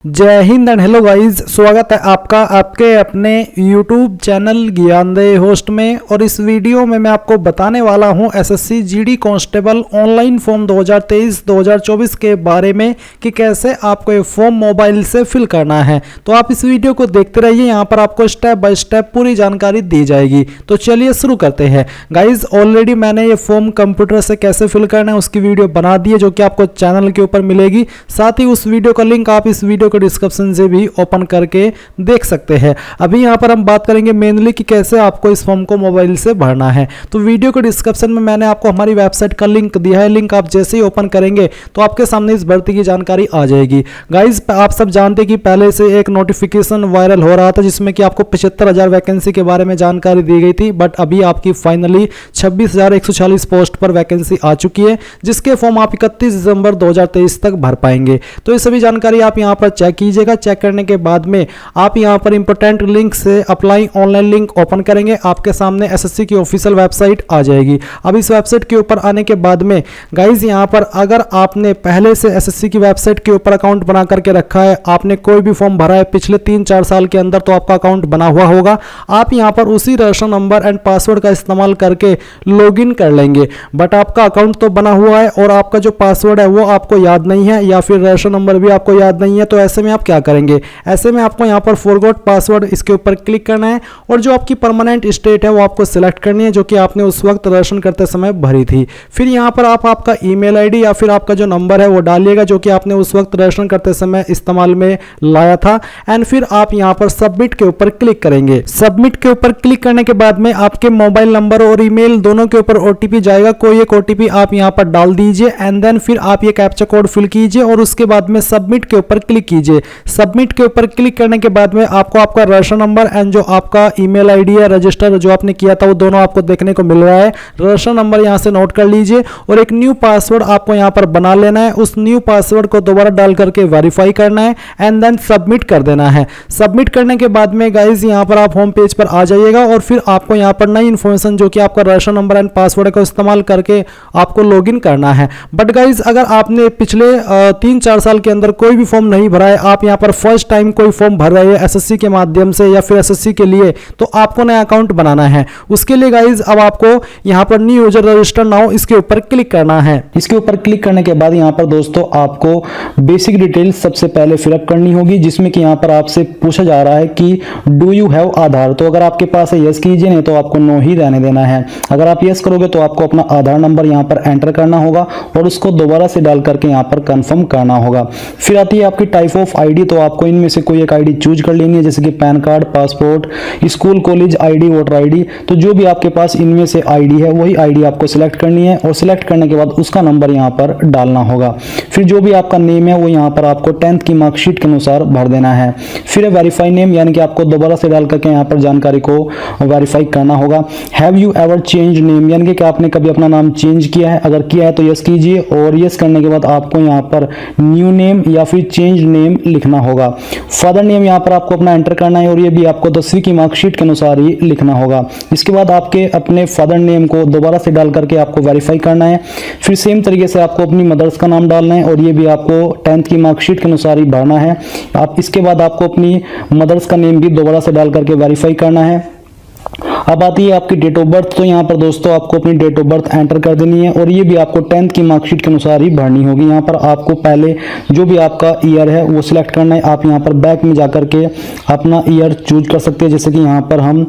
जय Hind and hello guys, स्वागत है आपका आपके अपने YouTube चैनल ज्ञानदे होस्ट में। और इस वीडियो में मैं आपको बताने वाला हूं SSC GD constable online form 2023-2024 के बारे में कि कैसे आपको ये फॉर्म मोबाइल से फिल करना है। तो आप इस वीडियो को देखते रहिए, यहाँ पर आपको स्टेप बाय स्टेप पूरी जानकारी दी जाएगी। तो चलिए शुरू करते हैं गाइज। ऑलरेडी मैंने ये फॉर्म कंप्यूटर से कैसे फिल करना है उसकी वीडियो बना दी है, जो कि आपको चैनल के ऊपर मिलेगी। साथ ही उस वीडियो का लिंक आप इस वीडियो डिस्क्रिप्शन से भी ओपन करके देख सकते हैं। अभी यहां पर हम बात करेंगे मेनली कि कैसे आपको इस फॉर्म को मोबाइल से भरना है। तो वीडियो के डिस्क्रिप्शन में मैंने आपको हमारी वेबसाइट का लिंक दिया है। लिंक आप जैसे ही ओपन करेंगे तो आपके सामने इस भर्ती की जानकारी आ जाएगी। गाइज, आप सब जानते हैं कि पहले से एक नोटिफिकेशन वायरल हो रहा था जिसमें कि आपको 75,000 वैकेंसी के बारे में जानकारी दी गई थी, बट अभी आपकी फाइनली 26,140 पोस्ट पर वैकेंसी आ चुकी है, जिसके फॉर्म आप 31 दिसंबर 2023 तक भर पाएंगे। तो ये सभी जानकारी आप यहाँ पर चेक कीजिएगा। चेक करने के बाद में आप यहां पर इंपोर्टेंट लिंक से अप्लाई ऑनलाइन लिंक ओपन करेंगे, आपके सामने एसएससी की ऑफिशियल वेबसाइट आ जाएगी। अब इस वेबसाइट के ऊपर आने के बाद में गाइज यहां पर अगर आपने पहले से एसएससी की वेबसाइट के ऊपर अकाउंट बना करके रखा है, आपने कोई भी फॉर्म भरा है पिछले 3-4 साल के अंदर, तो आपका अकाउंट बना हुआ होगा। आप यहां पर उसी रजिस्टर नंबर एंड पासवर्ड का इस्तेमाल करके लॉगिन कर लेंगे। बट आपका अकाउंट तो बना हुआ है और आपका जो पासवर्ड है वो आपको याद नहीं है, या फिर रजिस्टर नंबर भी आपको याद नहीं है। तो ऐसे में आप क्या करेंगे? ऐसे में आपको यहाँ पर फॉरगॉट पासवर्ड इसके ऊपर क्लिक करना है और जो आपकी परमानेंट स्टेट है वो आपको सिलेक्ट करनी है, जो कि आपने उस वक्त रजिस्ट्रेशन करते समय भरी थी। फिर यहाँ पर आप आपका ईमेल आईडी या फिर आपका जो नंबर है वो डालिएगा, जो कि आपने उस वक्त रजिस्ट्रेशन करते समय इस्तेमाल में लाया था। एंड फिर आप यहाँ पर सबमिट के ऊपर क्लिक करेंगे। सबमिट के ऊपर क्लिक करने के बाद में आपके मोबाइल नंबर और ईमेल दोनों के ऊपर ओटीपी जाएगा। कोई एक ओटीपी आप यहाँ पर डाल दीजिए एंड देन फिर आप ये कैप्चा कोड फिल कीजिए और उसके बाद में सबमिट के ऊपर क्लिक कीजिए। सबमिट के ऊपर क्लिक करने के बाद में आपको आपका रजिस्टर नंबर एंड जो आपका ईमेल आईडी है रजिस्टर जो आपने किया था वो दोनों आपको देखने को मिल रहा है। रजिस्टर नंबर यहां से नोट कर लीजिए और एक न्यू पासवर्ड आपको यहां पर बना लेना है। उस न्यू पासवर्ड को दोबारा डाल करके वेरीफाई करना है एंड देन सबमिट कर देना है। सबमिट करने के बाद में गाइज यहां पर आप होम पेज पर आ जाइएगा और फिर आपको यहां पर नई इंफॉर्मेशन जो कि आपका रजिस्टर नंबर एंड पासवर्ड का इस्तेमाल करके आपको लॉगिन करना है। बट गाइज अगर आपने पिछले 3-4 साल के अंदर कोई भी फॉर्म नहीं भरा है, आप यहां पर फर्स्ट टाइम कोई फॉर्म भर रहे हैं एसएससी के माध्यम से या फिर एसएससी के लिए, तो आपको नया अकाउंट बनाना है। उसके लिए गाइज अब आपको यहां पर न्यू यूजर रजिस्टर नाउ इसके ऊपर क्लिक करना है। इसके ऊपर क्लिक करने के बाद यहां पर दोस्तों आपको बेसिक डिटेल्स सबसे पहले फिलअप करनी होगी, जिसमें कि यहां पर आपसे पूछा जा रहा है कि डू यू हैव आधार। तो अगर आपके पास है यस कीजिए, नहीं तो आपको नो ही रहने देना है। अगर आप यस करोगे तो आपको अपना आधार नंबर यहां पर एंटर करना होगा और उसको दोबारा से डाल करके यहां पर कंफर्म करना होगा। फिर आती है आपकी टाइप ऑफ आईडी। तो आपको इनमें से कोई एक आईडी चूज कर लेनी है, जैसे कि pan card, passport, school college ID, voter ID. तो जो भी आपके पास इनमें से आईडी है वही आईडी आपको सिलेक्ट करनी है और सिलेक्ट करने के बाद उसका नंबर यहां पर डालना होगा। फिर जो भी आपका नेम है वो यहां पर आपको 10th की मार्कशीट के अनुसार भर देना है। फिर वेरीफाई नेम, यानी कि आपको दोबारा से डाल करके यहां पर जानकारी को वेरीफाई करना होगा। Have you ever change name, यानी कि आपने कभी अपना नाम चेंज किया है? अगर किया है तो यस कीजिए और यस करने के बाद आपको यहां पर न्यू नेम या फिर चेंज नेम लिखना होगा। फादर नेम यहां पर आपको अपना एंटर करना है और ये भी आपको 10वीं की मार्कशीट के अनुसार ही लिखना होगा। इसके बाद आपके अपने फादर नेम को दोबारा से डाल करके आपको वेरीफाई करना है। फिर सेम तरीके से आपको अपनी मदर्स का नाम डालना है और ये भी आपको 10th की मार्कशीट के अनुसार ही भरना है। आप इसके बाद आपको अपनी मदर्स का नेम भी दोबारा से डाल करके वेरीफाई करना है। अब आती है आपकी डेट ऑफ बर्थ। तो यहाँ पर दोस्तों आपको अपनी डेट ऑफ बर्थ एंटर कर देनी है और ये भी आपको 10th की मार्कशीट के अनुसार ही भरनी होगी। यहाँ पर आपको पहले जो भी आपका ईयर है वो सिलेक्ट करना है। आप यहाँ पर बैक में जाकर के अपना ईयर चूज कर सकते हैं, जैसे कि यहाँ पर हम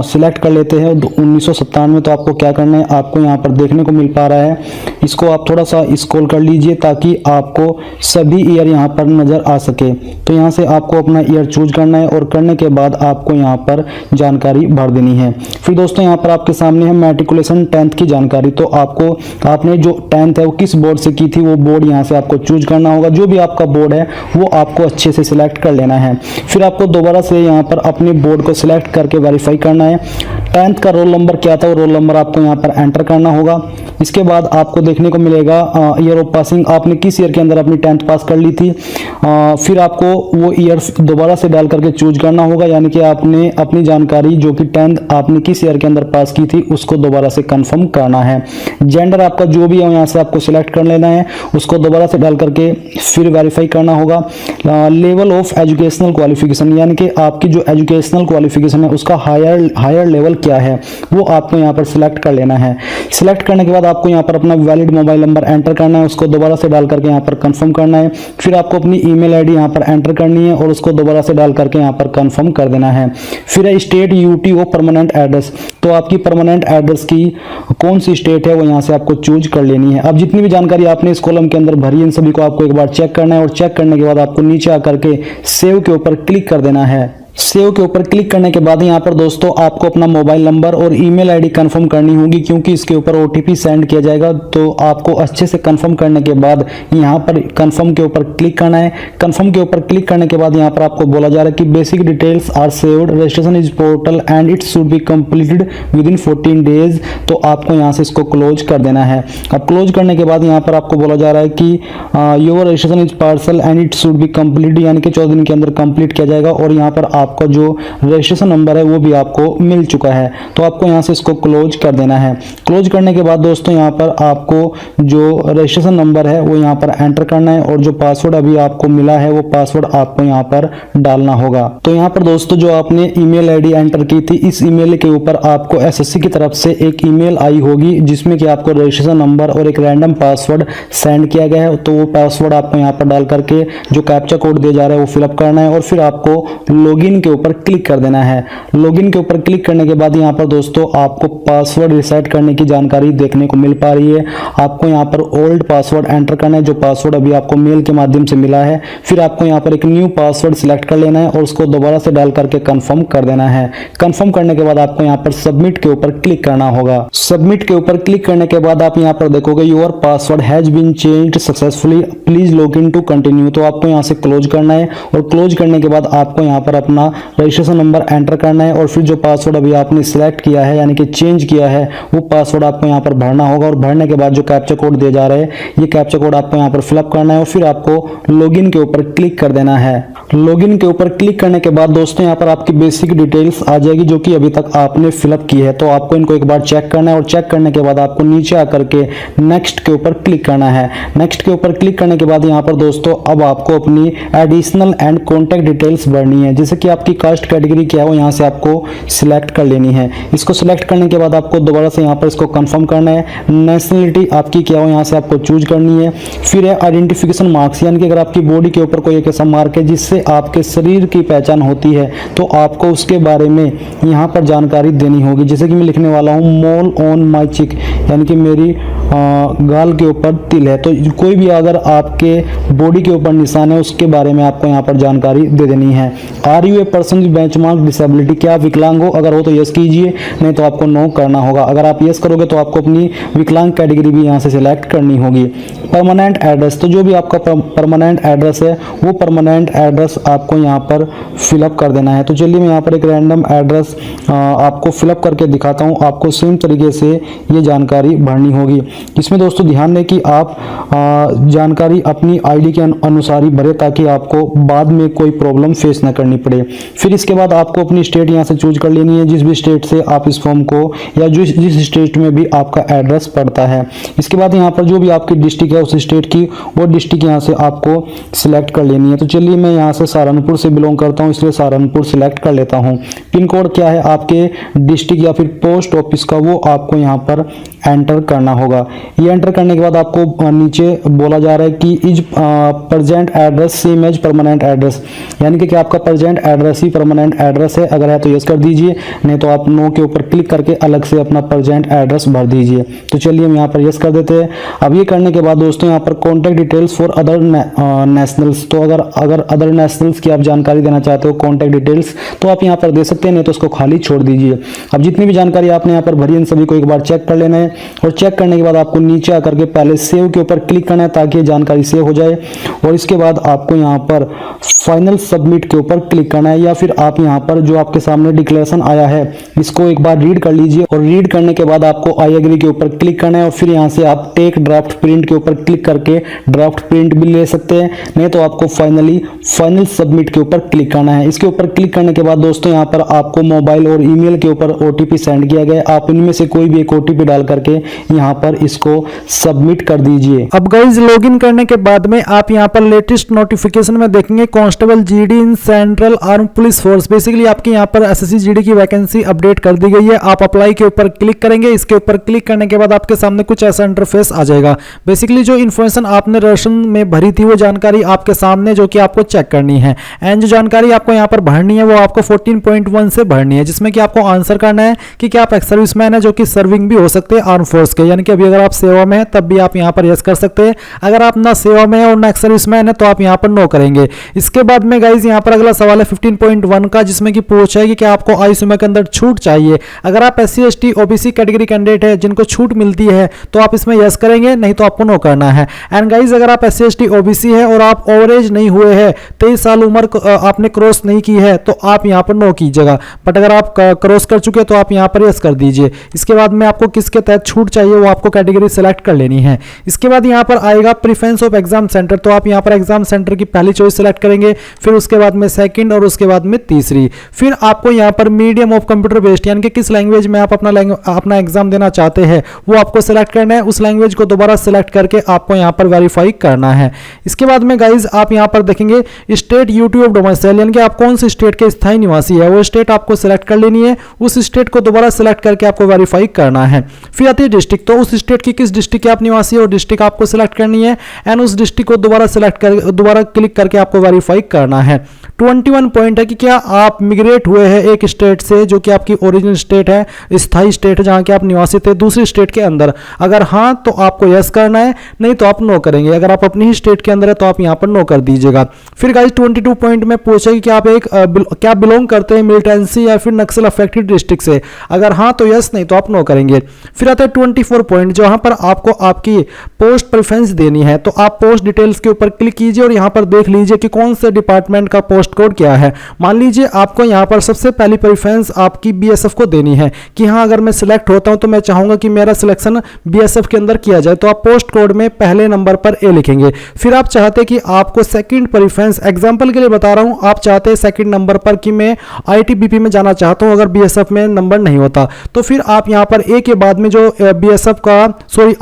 सिलेक्ट कर लेते हैं 1997। तो आपको क्या करना है, आपको यहाँ पर देखने को मिल पा रहा है, इसको आप थोड़ा सा स्क्रॉल कर लीजिए ताकि आपको सभी ईयर यहाँ पर नजर आ सके। तो यहाँ से आपको अपना ईयर चूज करना है और करने के बाद आपको यहाँ पर जानकारी भर देनी है। फिर दोस्तों यहाँ पर आपके सामने है मैट्रिकुलेशन 10th की जानकारी। तो आपने जो 10th है वो किस बोर्ड से की थी वो बोर्ड यहाँ से आपको चूज करना होगा। जो भी आपका बोर्ड है वो आपको अच्छे से सिलेक्ट कर लेना है। फिर आपको दोबारा से यहाँ पर अपने बोर्ड को सिलेक्ट करके वेरीफाई करना है। 10th का रोल नंबर क्या था वो रोल नंबर आपको यहाँ पर एंटर करना होगा। इसके बाद आपको देखने को मिलेगा ईयर ऑफ पासिंग, आपने किस ईयर के अंदर अपनी 10th पास कर ली थी। फिर आपको वो ईयर दोबारा से डाल करके चूज करना होगा, यानी कि आपने अपनी जानकारी जो कि 10th आपने किस ईयर के अंदर पास की थी उसको दोबारा से कंफर्म करना है। जेंडर आपका जो भी है यहाँ से आपको सिलेक्ट कर लेना है, उसको दोबारा से डाल करके फिर वेरीफाई करना होगा। लेवल ऑफ एजुकेशनल क्वालिफिकेशन, यानी कि आपकी जो एजुकेशनल क्वालिफिकेशन है उसका हायर लेवल क्या है वो आपको यहाँ पर सिलेक्ट कर लेना है। सिलेक्ट करने के बाद आपको यहाँ पर अपना वैलिड मोबाइल नंबर एंटर करना है, उसको दोबारा से डाल करके यहाँ पर कंफर्म करना है। फिर आपको अपनी ईमेल आईडी यहाँ पर एंटर करनी है और उसको दोबारा से डाल करके यहाँ पर कंफर्म कर देना है। फिर है स्टेट यूटीओ परमानेंट एड्रेस, तो आपकी परमानेंट एड्रेस की कौन सी स्टेट है वो यहाँ से आपको चूज कर लेनी है। अब जितनी भी जानकारी आपने इस कॉलम के अंदर भरी इन सभी को आपको एक बार चेक करना है और चेक करने के बाद आपको नीचे आकर के सेव के ऊपर क्लिक कर देना है। सेव के ऊपर क्लिक करने के बाद यहाँ पर दोस्तों आपको अपना मोबाइल नंबर और ईमेल आईडी कंफर्म करनी होगी, क्योंकि इसके ऊपर ओटीपी सेंड किया जाएगा। तो आपको अच्छे से कंफर्म करने के बाद यहाँ पर कंफर्म के ऊपर क्लिक करना है। कंफर्म के ऊपर क्लिक करने के बाद यहाँ पर आपको बोला जा रहा है कि basic details are saved, registration is portal and it should be completed within 14 days. तो आपको यहाँ से इसको क्लोज कर देना है। अब क्लोज करने के बाद यहाँ पर आपको बोला जा रहा है कि your registration is parcel and it should B complete, यानी कि 14 दिन के अंदर कंप्लीट किया जाएगा। और यहाँ पर आपका जो रजिस्ट्रेशन नंबर है वो भी आपको मिल चुका है, तो आपको यहाँ से इसको क्लोज कर देना है। क्लोज करने के बाद दोस्तों यहाँ पर आपको जो रजिस्ट्रेशन नंबर है वो यहाँ पर एंटर करना है और जो पासवर्ड अभी आपको मिला है वो पासवर्ड आपको यहाँ पर डालना होगा। तो यहाँ पर दोस्तों जो आपने ईमेल आईडी एंटर की थी, इस ईमेल के ऊपर आपको एसएससी की तरफ से एक ईमेल आई होगी जिसमें कि आपको रजिस्ट्रेशन नंबर और एक रैंडम पासवर्ड सेंड किया गया है। तो वो पासवर्ड आपको यहाँ पर डाल करके जो कैप्चा कोड दिया जा रहा है वो फिलअप करना है और फिर आपको लॉगिन के ऊपर क्लिक कर देना है। लॉगिन के ऊपर क्लिक करने के बाद यहाँ पर दोस्तों आपको पासवर्ड रिसेट करने की जानकारी देखने को मिल पा रही है। आपको यहाँ पर ओल्ड पासवर्ड एंटर करना है, जो पासवर्ड अभी आपको मेल के माध्यम से मिला है। फिर आपको यहाँ पर एक न्यू पासवर्ड सिलेक्ट कर लेना है और उसको दोबारा से डाल करके कंफर्म कर देना है। कंफर्म करने के बाद आपको यहाँ पर सबमिट के ऊपर क्लिक करना होगा। सबमिट के ऊपर क्लिक करने के बाद आप यहाँ पर देखोगे your password has been changed successfully, please log in to continue. तो आपको यहाँ से क्लोज करना है और क्लोज करने के बाद आपको यहाँ पर अपना रजिस्ट्रेशन नंबर एंटर करना है और फिर जो पासवर्ड अभी आपने सिलेक्ट किया है यानी कि चेंज किया है वो पासवर्ड आपको यहाँ पर भरना होगा। और भरने के बाद जो कैप्चा कोड दिया जा रहा है ये कैप्चा कोड आपको यहाँ पर फिलअप करना है और फिर आपको लॉगिन के ऊपर क्लिक कर देना है। लॉगिन के ऊपर क्लिक करने के बाद दोस्तों यहाँ पर आपकी बेसिक डिटेल्स आ जाएगी जो कि अभी तक आपने फिलअप की है। तो आपको इनको एक बार चेक करना है और चेक करने के बाद आपको नीचे आकर के नेक्स्ट के ऊपर क्लिक करना है। नेक्स्ट के ऊपर क्लिक करने के बाद यहाँ पर दोस्तों अब आपको अपनी एडिशनल एंड कॉन्टैक्ट डिटेल्स भरनी है, जैसे कि आपकी कास्ट कैटेगरी क्या है वो यहाँ से आपको सिलेक्ट कर लेनी है। इसको सिलेक्ट करने के बाद आपको दोबारा से यहाँ पर इसको कंफर्म करना है। नेशनलिटी आपकी क्या हो यहाँ से आपको चूज करनी है। फिर है आइडेंटिफिकेशन मार्क्स, यानी कि अगर आपकी बॉडी के ऊपर कोई एक ऐसा मार्क है जिससे आपके शरीर की पहचान होती है तो आपको उसके बारे में यहाँ पर जानकारी देनी होगी। जैसे कि मैं लिखने वाला हूँ मोल ऑन माई चिक, यानी कि मेरी गाल के ऊपर तिल है। तो कोई भी अगर आपके बॉडी के ऊपर निशान है उसके बारे में आपको यहाँ पर जानकारी दे देनी है। Are you a person with benchmark disability, क्या आप विकलांग हो? अगर हो तो यस कीजिए, नहीं तो आपको नो करना होगा। अगर आप यस करोगे तो आपको अपनी विकलांग कैटेगरी भी यहाँ से सिलेक्ट करनी होगी। परमानेंट एड्रेस, तो जो भी आपका परमानेंट एड्रेस है वो परमानेंट एड्रेस आपको यहाँ पर फिलअप कर देना है। तो चलिए मैं यहाँ पर एक रैंडम एड्रेस आपको फिलअप करके दिखाता हूँ। आपको सेम तरीके से ये जानकारी भरनी होगी। इसमें दोस्तों ध्यान दें कि आप जानकारी अपनी आईडी के अनुसार ही भरे ताकि आपको बाद में कोई प्रॉब्लम फेस ना करनी पड़े। फिर इसके बाद आपको अपनी स्टेट यहाँ से चूज कर लेनी है, जिस भी स्टेट से आप इस फॉर्म को या जिस स्टेट में भी आपका एड्रेस पड़ता है। इसके बाद यहाँ पर जो भी आपकी डिस्ट्रिक्ट है उस स्टेट की वो डिस्ट्रिक्ट यहाँ से आपको सिलेक्ट कर लेनी है। तो चलिए मैं यहाँ से सहारनपुर से बिलोंग करता हूँ, इसलिए सहारनपुर सिलेक्ट कर लेता हूँ। पिन कोड क्या है आपके डिस्ट्रिक्ट या फिर पोस्ट ऑफिस का वो आपको यहाँ पर एंटर करना होगा। ये एंटर करने के बाद आपको नीचे बोला जा रहा है कि is present address same as permanent address, यानी कि क्या आपका प्रेजेंट एड्रेस ही परमानेंट एड्रेस है? अगर है तो यस कर दीजिए, नहीं तो आप नो के ऊपर क्लिक करके अलग से अपना प्रेजेंट एड्रेस भर दीजिए। तो चलिए हम यहाँ पर यस कर देते हैं। अब ये करने के बाद दोस्तों यहाँ पर contact details for other nationals, तो अगर अदर नेशनल्स की आप जानकारी देना चाहते हो कॉन्टैक्ट डिटेल्स तो आप यहाँ पर दे सकते हैं, नहीं तो उसको खाली छोड़ दीजिए। अब जितनी भी जानकारी आपने यहाँ पर भरी इन सभी को एक बार चेक कर लेना है और चेक करने के बाद आपको नीचे आकर के पहले सेव के ऊपर क्लिक करना है ताकि ये जानकारी सेव हो जाए और इसके बाद आपको यहाँ पर फाइनल सबमिट के ऊपर क्लिक करना है, या फिर आप यहाँ पर जो आपके सामने डिक्लेरेशन आया है इसको एक बार रीड कर लीजिए और रीड करने के बाद आपको आई एग्री के ऊपर क्लिक करना है और फिर यहाँ से आप टेक ड्राफ्ट प्रिंट के ऊपर क्लिक करके ड्राफ्ट प्रिंट भी ले सकते हैं, नहीं तो आपको फाइनल सबमिट के ऊपर क्लिक करना है। इसके ऊपर क्लिक करने के बाद दोस्तों यहाँ पर आपको मोबाइल और ईमेल के ऊपर OTP सेंड किया गया, आप इनमें से कोई भी एक OTP डाल करके यहाँ पर इसको सबमिट कर दीजिए। अब गाइज लॉगिन करने के बाद में आप यहाँ पर लेटेस्ट नोटिफिकेशन में देखेंगे constable GD in central arm police force. Basically आपकी यहाँ पर SSC GD की वैकेंसी अपडेट कर दी गई है। आप अप्लाई के ऊपर क्लिक करेंगे, इसके ऊपर क्लिक करने के बाद आपके सामने कुछ ऐसा इंटरफेस आ जाएगा। बेसिकली जो इन्फॉर्मेशन आपने रजिस्ट्रेशन में भरी थी वो जानकारी आपके सामने जो कि आपको चेक करनी है, एंड जो जानकारी आपको यहाँ पर भरनी है वो आपको 14.1 से भरनी है, जिसमें कि आपको आंसर करना है कि क्या आप एक्स सर्विसमैन है, जो कि सर्विंग भी हो सकते हैं आर्म फोर्स के, यानी कि अभी अगर आप सेवा में है तब भी आप यहाँ पर यस कर सकते हैं। अगर आप ना सेवा में है और ना एक्स सर्विसमैन है तो आप यहाँ पर नो करेंगे। इसके बाद में गाइज यहाँ पर अगला सवाल है 15.1 का, जिसमें कि पूछा है कि क्या आपको आयु सीमा के अंदर छूट चाहिए। अगर आप SC ST OBC category candidate है जिनको छूट मिलती है तो आप इसमें यस करेंगे, नहीं तो आपको नो करना है। एंड गाइज अगर आप SC ST OBC है और आप ओवरेज नहीं हुए हैं, 23 साल उम्र आपने क्रॉस नहीं की है तो आप यहाँ पर नो कीजिएगा, बट अगर आप क्रॉस कर चुके हैं तो आप यहाँ पर यस कर दीजिए। इसके बाद में आपको किसके तहत छूट चाहिए वो आपको कैटेगरी सेलेक्ट कर लेनी है। इसके बाद यहाँ पर आएगा प्रेफरेंस ऑफ एग्जाम सेंटर, तो आप यहाँ पर एग्जाम सेंटर की पहली चॉइस सेलेक्ट करेंगे, फिर उसके बाद में सेकंड और उसके बाद में तीसरी। फिर आपको यहाँ पर मीडियम ऑफ कंप्यूटर बेस्ड, यानी कि किस लैंग्वेज में आप अपना एग्जाम देना चाहते हैं वो आपको सेलेक्ट करना है। उस लैंग्वेज को दोबारा सेलेक्ट करके आपको यहाँ पर वेरीफाई करना है। इसके बाद में गाइज आप यहाँ पर देखेंगे स्टेट यूट्यूब डोमिसाइल, यानी कि आप कौन सी स्टेट के स्थायी निवासी है वो स्टेट आपको सेलेक्ट कर लेनी है। उस स्टेट को दोबारा सेलेक्ट करके आपको वेरीफाई करना है। फिर आती है डिस्ट्रिक्ट, तो उस स्टेट की किस डिस्ट्रिक्ट के आप निवासी है और डिस्ट्रिक्ट आपको सेलेक्ट करनी है, एंड उस डिस्ट्रिक्ट को दोबारा क्लिक करके आपको वेरीफाई करना है। 21 पॉइंट है कि क्या आप मिग्रेट हुए हैं एक स्टेट से जो कि आपकी ओरिजिनल स्टेट है, स्थायी स्टेट है जहां के आप निवासी थे, दूसरी स्टेट के अंदर। अगर हाँ तो आपको यस करना है, नहीं तो आप नो करेंगे। अगर आप अपनी ही स्टेट के अंदर है तो आप यहां पर नो कर दीजिएगा। फिर गाइस 22 पॉइंट में पूछे कि आप क्या बिलोंग करते हैं मिलिटेंसी या फिर नक्सल अफेक्टेड डिस्ट्रिक्ट से। अगर हाँ तो यस, नहीं तो आप नो करेंगे। फिर आता है 24 पॉइंट जहां पर आपको आपकी पोस्ट प्रेफरेंस देनी है, तो आप पोस्ट डिटेल्स के ऊपर क्लिक कीजिए और यहां पर देख लीजिए कि कौन से डिपार्टमेंट का पोस्ट कोड क्या है। मान लीजिए आपको यहां पर सबसे पहली प्रेफरेंस आपकी BSF को देनी है कि हाँ अगर मैं सिलेक्ट होता हूं तो मैं चाहूंगा कि मेरा सिलेक्शन BSF के अंदर किया जाए, तो आप पोस्ट कोड में पहले नंबर पर A लिखेंगे। फिर आप चाहते कि आपको सेकंड प्रेफरेंस, एग्जांपल के लिए बता रहा हूं, आप चाहते हैं सेकंड नंबर पर कि मैं ITBP में जाना चाहता हूं अगर BSF में नंबर नहीं होता, तो फिर आप यहां पर A के बाद में जो BSF का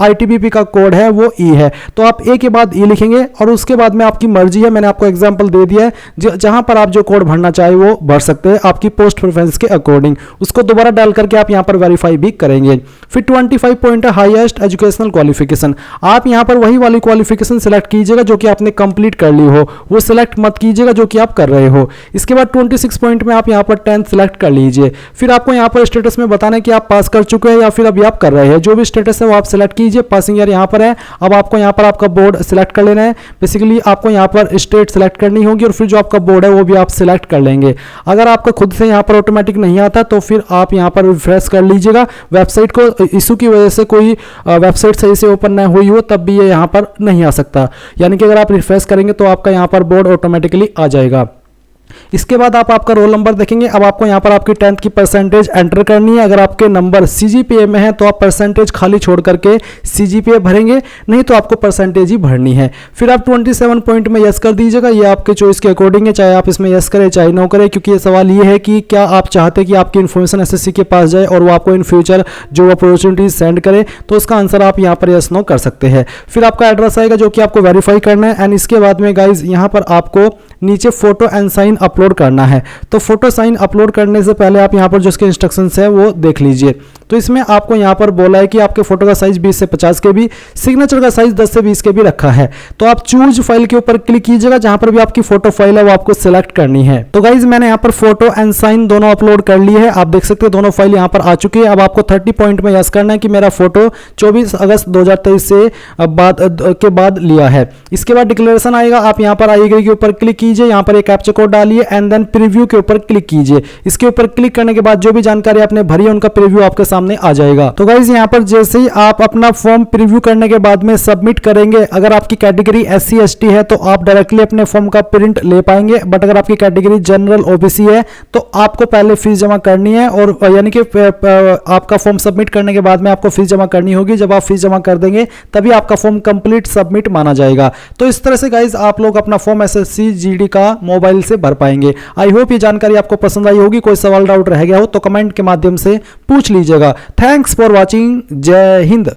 ITBP का कोड है वो E है, तो आप A के बाद E लिखेंगे और उसके बाद में आपकी मर्जी है, मैंने आपको एग्जांपल दे दिया है, जहां पर आप जो कोड भरना चाहे वो भर सकते हैं आपकी पोस्ट प्रेफरेंस के अकॉर्डिंग। उसको दोबारा डाल करके आप यहां पर वेरीफाई भी करेंगे। फिर 25 पॉइंट है हाईएस्ट एजुकेशनल क्वालिफिकेशन, आप यहां पर वही वाली क्वालिफिकेशन सेलेक्ट कीजिएगा जो कि आपने कंप्लीट कर ली हो, वो सिलेक्ट मत कीजिएगा जो कि आप कर रहे हो। इसके बाद 26 पॉइंट में आप यहां पर 10th सेलेक्ट कर लीजिए। फिर आपको यहां पर स्टेटस में बताना है कि आप पास कर चुके हैं या फिर अभी आप कर रहे हैं, जो भी स्टेटस है वो आप सिलेक्ट कीजिए। पासिंग ईयर यहां पर है, अब आपको यहां पर आपका बोर्ड सिलेक्ट कर लेना है। बेसिकली आपको यहां पर स्टेट सिलेक्ट करनी होगी और फिर जो आपका बोर्ड है वो भी आप सिलेक्ट कर लेंगे। अगर आपका खुद से यहां पर ऑटोमेटिक नहीं आता तो फिर आप यहां पर रिफ्रेश कर लीजिएगा। वेबसाइट को इशू की वजह से कोई वेबसाइट सही से ओपन नहीं हुई हो तब भी ये यहां पर नहीं आ सकता, यानी कि अगर आप रिफ्रेश करेंगे तो आपका यहां पर बोर्ड ऑटोमेटिकली आ जाएगा। इसके बाद आप आपका रोल नंबर देखेंगे। अब आपको यहाँ पर आपकी 10th की परसेंटेज एंटर करनी है। अगर आपके नंबर CGPA में है तो आप परसेंटेज खाली छोड़ करके CGPA भरेंगे, नहीं तो आपको परसेंटेज ही भरनी है। फिर आप 27 पॉइंट में यस कर दीजिएगा, ये आपके चॉइस के अकॉर्डिंग है, चाहे आप इसमें यस करें चाहे नो करें, क्योंकि ये सवाल ये है कि क्या आप चाहते हैं कि आपकी इन्फॉर्मेशन SSC के पास जाए और वो आपको इन फ्यूचर जो अपॉर्चुनिटीज सेंड करे, तो उसका आंसर आप यहाँ पर यस नो कर सकते हैं। फिर आपका एड्रेस आएगा जो कि आपको वेरीफाई करना है, एंड इसके बाद में गाइज यहाँ पर आपको नीचे फोटो एंड साइन अपलोड करना है। तो फोटो साइन अपलोड करने से पहले आप यहाँ पर जो इसके इंस्ट्रक्शंस है वो देख लीजिए। तो इसमें आपको यहाँ पर बोला है कि आपके फोटो का साइज 20 से 50 KB, सिग्नेचर का साइज 10 से 20 KB रखा है। तो आप चूज फाइल के ऊपर क्लिक कीजिएगा, जहां पर भी आपकी फोटो फाइल है वो आपको सिलेक्ट करनी है। तो गाइज मैंने यहाँ पर फोटो एंड साइन दोनों अपलोड कर ली है, आप देख सकते हैं दोनों फाइल यहाँ पर आ चुकी है। अब आपको 30 पॉइंट में यस करना है कि मेरा फोटो 24 अगस्त 2023 से बाद लिया है। इसके बाद डिक्लेरेशन आएगा, आप यहाँ पर आई एग्री के ऊपर क्लिक कीजिए, यहाँ पर एक कैप्चा कोड डालिए एंड देन प्रीव्यू के ऊपर क्लिक कीजिए। इसके ऊपर क्लिक करने के बाद जो भी जानकारी आपने भरी है उनका प्रीव्यू आपके सामने आ जाएगा। तो गाइज यहाँ पर जैसे ही आप अपना फॉर्म प्रीव्यू करने के बाद में सबमिट करेंगे, अगर आपकी कैटेगरी SC ST है तो आप डायरेक्टली अपने फॉर्म का प्रिंट ले पाएंगे, बट अगर आपकी कैटेगरी जनरल OBC है तो आपको पहले फीस जमा करनी है, और यानी कि आपका फॉर्म सबमिट करने के बाद में आपको फीस जमा करनी होगी। जब आप फीस जमा कर देंगे तभी आपका फॉर्म कंप्लीट सबमिट माना जाएगा। तो इस तरह से गाइज आप लोग अपना फॉर्म SSC GD का मोबाइल से भर पाएंगे। आई होप ये जानकारी आपको पसंद आई होगी। कोई सवाल डाउट रह गया हो तो कमेंट के माध्यम से पूछ लीजिएगा। Thanks for watching. जय हिंद।